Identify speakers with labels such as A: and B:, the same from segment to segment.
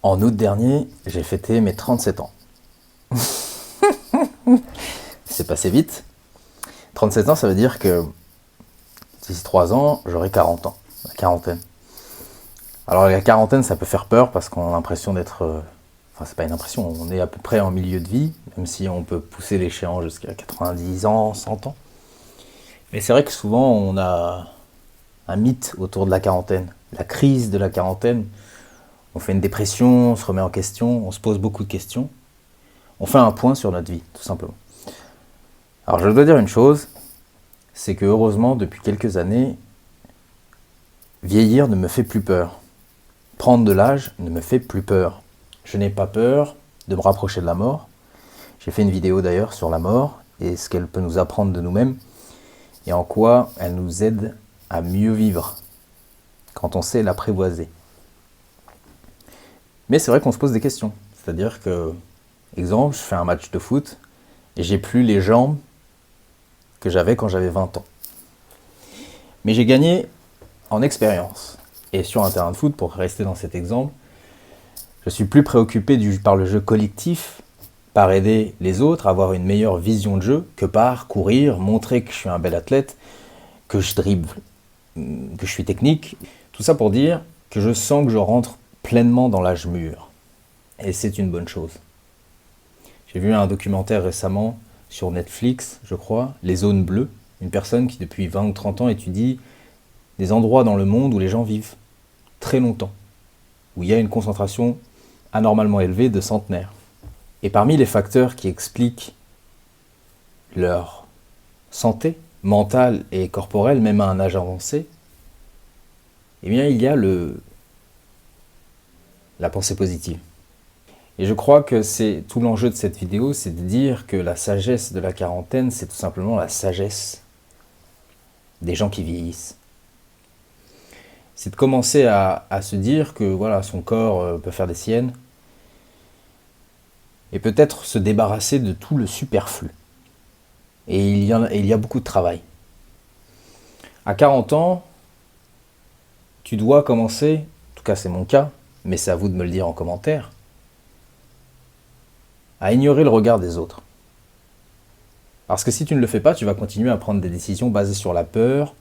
A: En août dernier, j'ai fêté mes 37 ans. C'est passé vite. 37 ans, ça veut dire que d'ici 3 ans, j'aurai 40 ans. La quarantaine. Alors la quarantaine, ça peut faire peur parce qu'on a l'impression d'être... Enfin, c'est pas une impression, on est à peu près en milieu de vie, même si on peut pousser l'échéance jusqu'à 90 ans, 100 ans. Mais c'est vrai que souvent, on a un mythe autour de la quarantaine. La crise de la quarantaine. On fait une dépression, on se remet en question, on se pose beaucoup de questions. On fait un point sur notre vie, tout simplement. Alors je dois dire une chose, c'est que heureusement, depuis quelques années, vieillir ne me fait plus peur. Prendre de l'âge ne me fait plus peur. Je n'ai pas peur de me rapprocher de la mort. J'ai fait une vidéo d'ailleurs sur la mort et ce qu'elle peut nous apprendre de nous-mêmes et en quoi elle nous aide à mieux vivre quand on sait l'apprivoiser. Mais c'est vrai qu'on se pose des questions. C'est-à-dire que, exemple, je fais un match de foot et j'ai plus les jambes que j'avais quand j'avais 20 ans. Mais j'ai gagné en expérience. Et sur un terrain de foot, pour rester dans cet exemple, je suis plus préoccupé par le jeu collectif, par aider les autres à avoir une meilleure vision de jeu, que par courir, montrer que je suis un bel athlète, que je dribble, que je suis technique. Tout ça pour dire que je sens que je rentre pleinement dans l'âge mûr. Et c'est une bonne chose. J'ai vu un documentaire récemment sur Netflix, je crois, Les Zones Bleues. Une personne qui depuis 20 ou 30 ans étudie des endroits dans le monde où les gens vivent très longtemps, où il y a une concentration anormalement élevée de centenaires. Et parmi les facteurs qui expliquent leur santé mentale et corporelle, même à un âge avancé, eh bien il y a la pensée positive. Et je crois que c'est tout l'enjeu de cette vidéo, c'est de dire que la sagesse de la quarantaine, c'est tout simplement la sagesse des gens qui vieillissent. C'est de commencer à se dire que voilà, son corps peut faire des siennes et peut-être se débarrasser de tout le superflu. Et il y a beaucoup de travail. À 40 ans, tu dois commencer, en tout cas c'est mon cas, mais c'est à vous de me le dire en commentaire, à ignorer le regard des autres. Parce que si tu ne le fais pas, tu vas continuer à prendre des décisions basées sur la peur,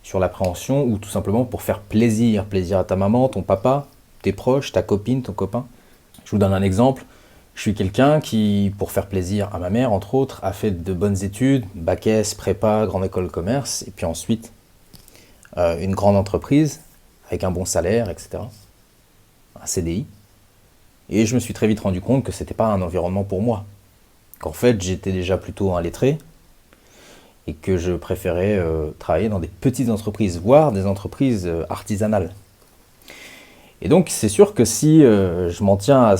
A: sur l'appréhension, ou tout simplement pour faire plaisir. Plaisir à ta maman, ton papa, tes proches, ta copine, ton copain. Je vous donne un exemple. Je suis quelqu'un qui, pour faire plaisir à ma mère, entre autres, a fait de bonnes études, bac S, prépa, grande école de commerce, et puis ensuite une grande entreprise, avec un bon salaire, etc. Un CDI. Et je me suis très vite rendu compte que c'était pas un environnement pour moi. Qu'en fait, j'étais déjà plutôt un lettré, et que je préférais travailler dans des petites entreprises, voire des entreprises artisanales. Et donc, c'est sûr que si je m'en tiens à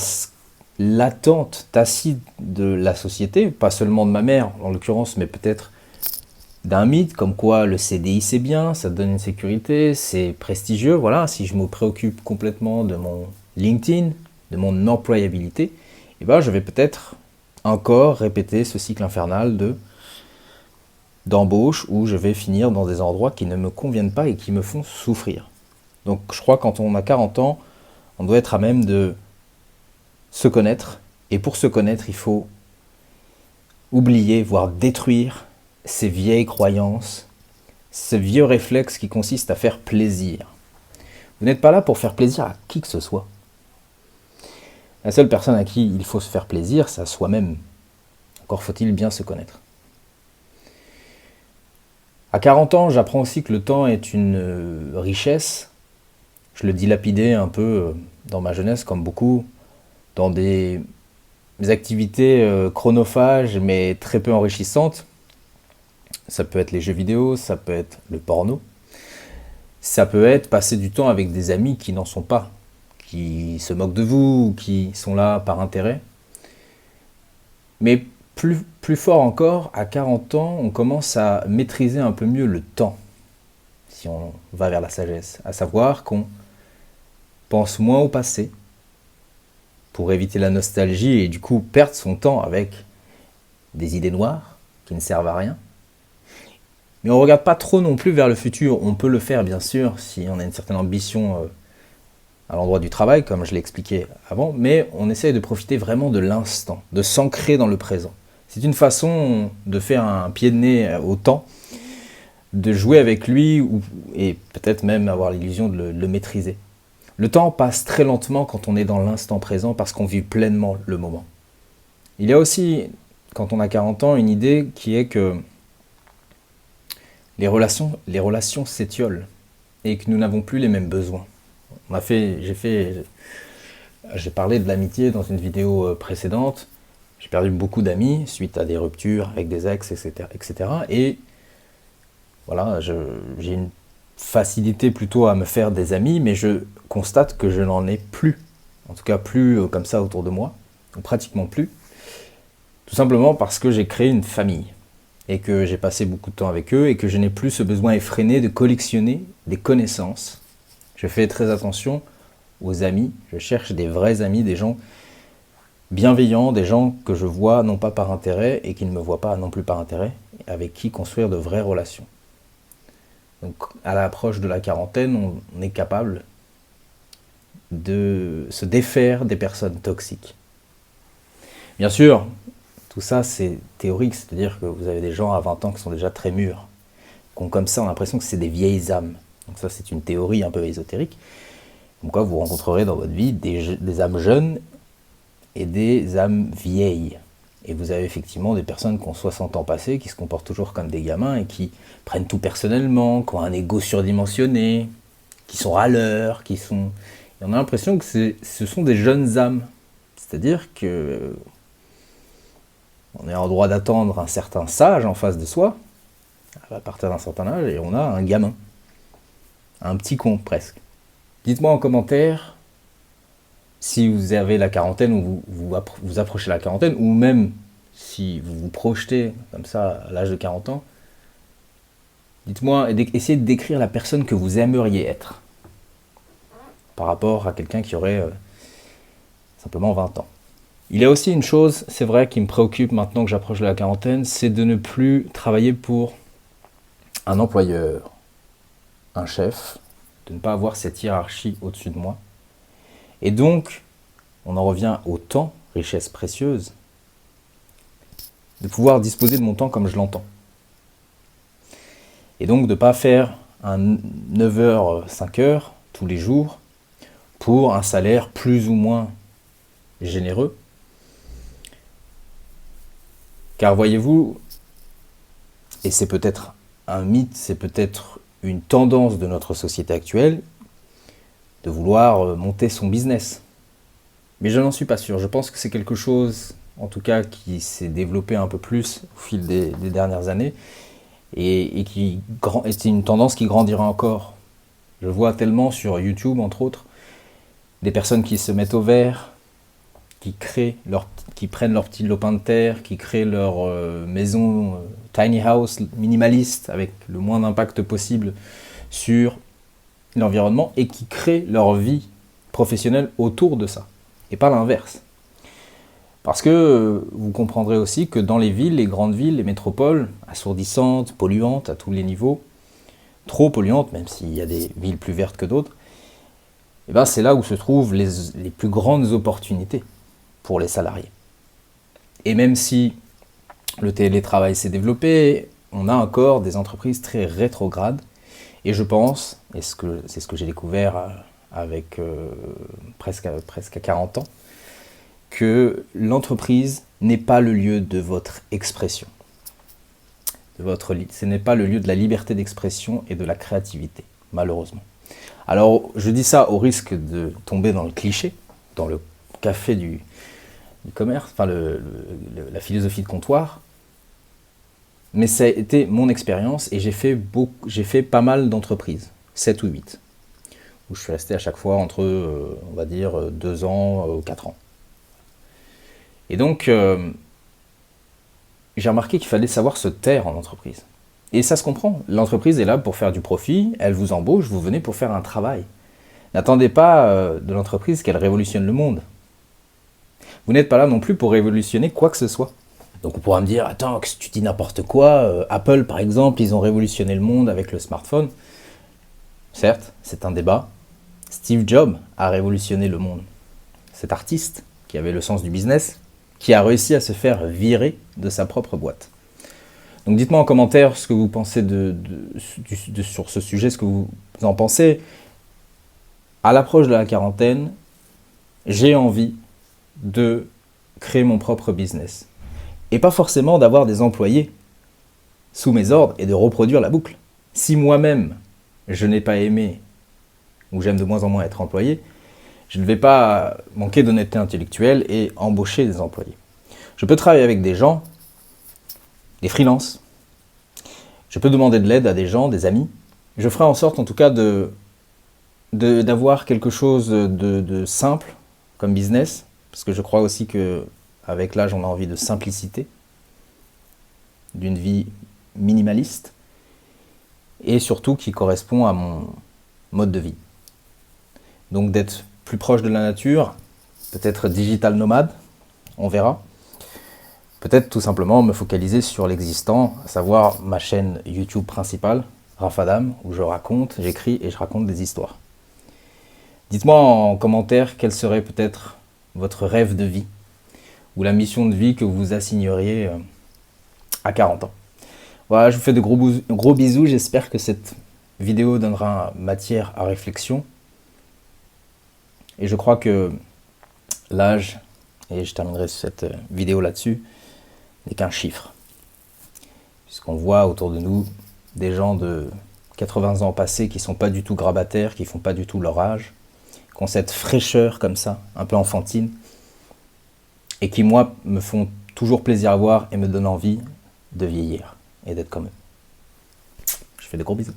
A: l'attente tacite de la société, pas seulement de ma mère en l'occurrence, mais peut-être d'un mythe, comme quoi le CDI c'est bien, ça te donne une sécurité, c'est prestigieux, voilà, si je me préoccupe complètement de mon LinkedIn, de mon employabilité, eh ben, je vais peut-être encore répéter ce cycle infernal d'embauche où je vais finir dans des endroits qui ne me conviennent pas et qui me font souffrir. Donc je crois que quand on a 40 ans, on doit être à même de se connaître. Et pour se connaître, il faut oublier, voire détruire ces vieilles croyances, ce vieux réflexe qui consiste à faire plaisir. Vous n'êtes pas là pour faire plaisir à qui que ce soit. La seule personne à qui il faut se faire plaisir, c'est à soi-même. Encore faut-il bien se connaître. À 40 ans, j'apprends aussi que le temps est une richesse. Je le dilapidais un peu dans ma jeunesse, comme beaucoup, dans des activités chronophages, mais très peu enrichissantes. Ça peut être les jeux vidéo, ça peut être le porno. Ça peut être passer du temps avec des amis qui n'en sont pas, qui se moquent de vous, ou qui sont là par intérêt. Mais plus fort encore, à 40 ans, on commence à maîtriser un peu mieux le temps, si on va vers la sagesse. À savoir qu'on pense moins au passé, pour éviter la nostalgie et du coup perdre son temps avec des idées noires qui ne servent à rien. Mais on ne regarde pas trop non plus vers le futur. On peut le faire bien sûr si on a une certaine ambition à l'endroit du travail, comme je l'ai expliqué avant, mais on essaye de profiter vraiment de l'instant, de s'ancrer dans le présent. C'est une façon de faire un pied de nez au temps, de jouer avec lui et peut-être même avoir l'illusion de le maîtriser. Le temps passe très lentement quand on est dans l'instant présent parce qu'on vit pleinement le moment. Il y a aussi, quand on a 40 ans, une idée qui est que les relations s'étiolent et que nous n'avons plus les mêmes besoins. J'ai parlé de l'amitié dans une vidéo précédente. J'ai perdu beaucoup d'amis suite à des ruptures avec des ex, etc. etc. Et voilà, j'ai une facilité plutôt à me faire des amis, mais je constate que je n'en ai plus. En tout cas, plus comme ça autour de moi, ou pratiquement plus. Tout simplement parce que j'ai créé une famille et que j'ai passé beaucoup de temps avec eux et que je n'ai plus ce besoin effréné de collectionner des connaissances. Je fais très attention aux amis, je cherche des vrais amis, des gens bienveillants, des gens que je vois non pas par intérêt et qui ne me voient pas non plus par intérêt, avec qui construire de vraies relations. Donc à l'approche de la quarantaine, on est capable de se défaire des personnes toxiques. Bien sûr, tout ça c'est théorique, c'est-à-dire que vous avez des gens à 20 ans qui sont déjà très mûrs, qui ont comme ça l'impression que c'est des vieilles âmes. Donc ça c'est une théorie un peu ésotérique. Donc quoi, vous rencontrerez dans votre vie des âmes jeunes et des âmes vieilles. Et vous avez effectivement des personnes qui ont 60 ans passés, qui se comportent toujours comme des gamins et qui prennent tout personnellement, qui ont un ego surdimensionné, qui sont râleurs, Et on a l'impression que ce sont des jeunes âmes. C'est-à-dire que on est en droit d'attendre un certain sage en face de soi, à partir d'un certain âge, et on a un gamin. Un petit con, presque. Dites-moi en commentaire si vous avez la quarantaine ou vous approchez la quarantaine, ou même si vous vous projetez comme ça à l'âge de 40 ans, dites-moi, essayez de décrire la personne que vous aimeriez être par rapport à quelqu'un qui aurait simplement 20 ans. Il y a aussi une chose, c'est vrai, qui me préoccupe maintenant que j'approche de la quarantaine, c'est de ne plus travailler pour un employeur, un chef, de ne pas avoir cette hiérarchie au-dessus de moi. Et donc, on en revient au temps, richesse précieuse, de pouvoir disposer de mon temps comme je l'entends. Et donc de ne pas faire un 9h, 5h tous les jours pour un salaire plus ou moins généreux. Car voyez-vous, et c'est peut-être un mythe, c'est peut-être une tendance de notre société actuelle, de vouloir monter son business. Mais je n'en suis pas sûr. Je pense que c'est quelque chose, en tout cas, qui s'est développé un peu plus au fil des dernières années et c'est une tendance qui grandira encore. Je vois tellement sur YouTube, entre autres, des personnes qui se mettent au vert, qui prennent leur petit lopin de terre, qui créent leur maison tiny house minimaliste avec le moins d'impact possible sur l'environnement et qui créent leur vie professionnelle autour de ça, et pas l'inverse. Parce que vous comprendrez aussi que dans les villes, les grandes villes, les métropoles, assourdissantes, polluantes à tous les niveaux, trop polluantes, même s'il y a des villes plus vertes que d'autres, et ben c'est là où se trouvent les plus grandes opportunités pour les salariés. Et même si le télétravail s'est développé, on a encore des entreprises très rétrogrades. Et je pense, et c'est ce que j'ai découvert avec presque à 40 ans, que l'entreprise n'est pas le lieu de votre expression. Ce n'est pas le lieu de la liberté d'expression et de la créativité, malheureusement. Alors, je dis ça au risque de tomber dans le cliché, dans le café du commerce, enfin la philosophie de comptoir, mais ça a été mon expérience et j'ai fait pas mal d'entreprises, 7 ou 8, où je suis resté à chaque fois entre, on va dire, 2 ans ou 4 ans. Et donc, j'ai remarqué qu'il fallait savoir se taire en entreprise. Et ça se comprend, l'entreprise est là pour faire du profit, elle vous embauche, vous venez pour faire un travail. N'attendez pas de l'entreprise qu'elle révolutionne le monde. Vous n'êtes pas là non plus pour révolutionner quoi que ce soit. Donc on pourra me dire, attends, tu dis n'importe quoi, Apple par exemple, ils ont révolutionné le monde avec le smartphone. Certes, c'est un débat, Steve Jobs a révolutionné le monde. Cet artiste, qui avait le sens du business, qui a réussi à se faire virer de sa propre boîte. Donc dites-moi en commentaire ce que vous pensez sur ce sujet, ce que vous en pensez. À l'approche de la quarantaine, j'ai envie de créer mon propre business. Et pas forcément d'avoir des employés sous mes ordres et de reproduire la boucle. Si moi-même, je n'ai pas aimé, ou j'aime de moins en moins être employé, je ne vais pas manquer d'honnêteté intellectuelle et embaucher des employés. Je peux travailler avec des gens, des freelances. Je peux demander de l'aide à des gens, des amis. Je ferai en sorte en tout cas d'avoir quelque chose de simple comme business, parce que je crois aussi qu'avec l'âge, on a envie de simplicité, d'une vie minimaliste, et surtout qui correspond à mon mode de vie. Donc d'être plus proche de la nature, peut-être digital nomade, on verra. Peut-être tout simplement me focaliser sur l'existant, à savoir ma chaîne YouTube principale, Rafadam, où j'écris et je raconte des histoires. Dites-moi en commentaire quel serait peut-être votre rêve de vie, ou la mission de vie que vous assigneriez à 40 ans. Voilà, je vous fais de gros bisous, j'espère que cette vidéo donnera matière à réflexion. Et je crois que l'âge, et je terminerai cette vidéo là-dessus, n'est qu'un chiffre. Puisqu'on voit autour de nous des gens de 80 ans passés qui ne sont pas du tout grabataires, qui ne font pas du tout leur âge, qui ont cette fraîcheur comme ça, un peu enfantine, et qui, moi, me font toujours plaisir à voir et me donnent envie de vieillir et d'être comme eux. Je fais de gros bisous.